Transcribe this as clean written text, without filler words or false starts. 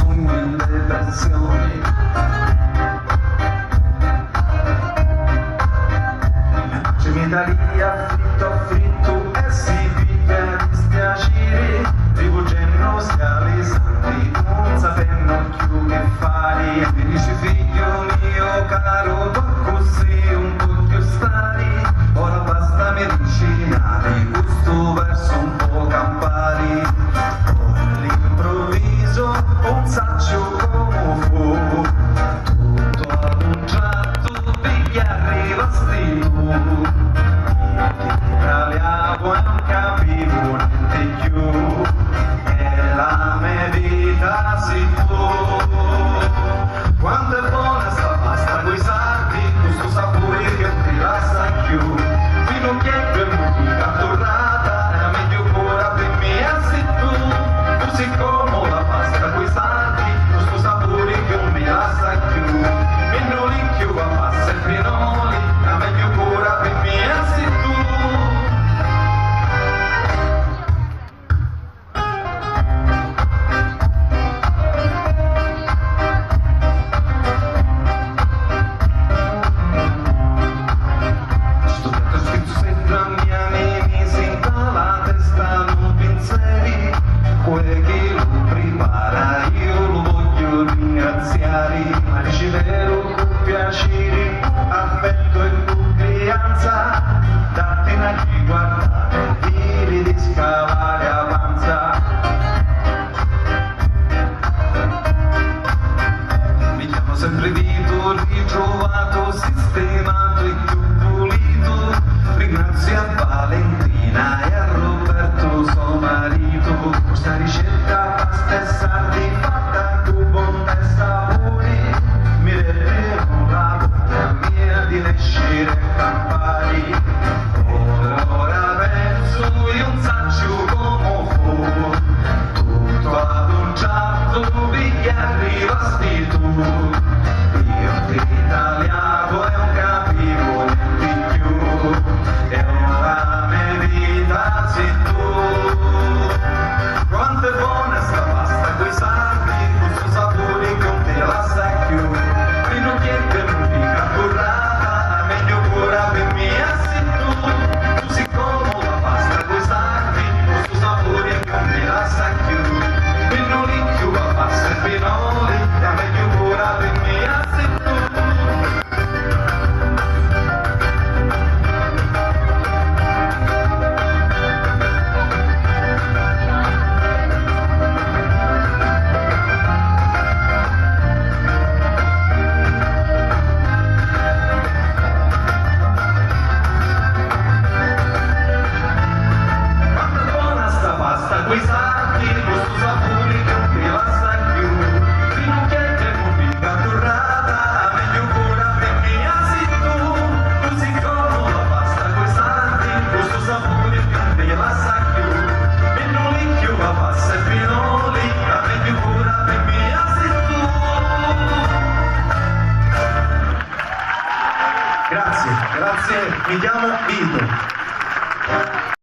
sogni in depressioni. Italia affritto e si piglia dispiaceri, rivolgendo scali santi, non sapendo più che fare. Mi dici figlio mio caro, va così un po' più strani, ora basta medicinali, questo verso un po' campari. Poi all'improvviso un saccio come fu, tutto ad un tratto piglia arriva sti tu. Italiano e non capivo niente più, e la mia vita sei tu. Quanto è buona sta pasta coi sardi, questo sapore che non ti lascia più. Fino a che non ti catturata, è meglio ora per me sei tu. Tu sei come la pasta coi sardi, questo sapore che non mi lascia più. E non li più a pasta e pinoli, è meglio ora per me sei tu. Ma ricevere con piacere, affetto e confianza, datti una chi guardare, dire di scavare avanza. Mi chiamo sempre Vito, ritrovato, sistemato e più pulito. Ringrazio a Valentina e a Roberto, suo marito, questa ricetta pasta e sardi fatta con bontà e sapore. Mi rendevo la voglia mia di nascere e campari. Ora penso io un saccio come fu, tutto ad un tratto che arrivasti tu. Io italiano e non capivo niente più, e ora mi vita sei tu. Quanto è buona sta pasta coi sardi, questo sapore che non te la sai più. Fino a che non ti catturata, meglio ora per me sei tu. Tu sei come la pasta coi sardi, questo sapore che non te la sai più. E non li più a pasta e pinoli, è meglio ora per me sei tu. Quei sardi, questo sapore che non ti la sai più. Fino a che non ti catturata, meglio ancora per me sei tu. Tu sei come la pasta coi sardi, questo sapore che non ti la sai più. E non li più a pasta e pinoli, meglio ancora per me sei tu. Grazie, mi chiamo Vito.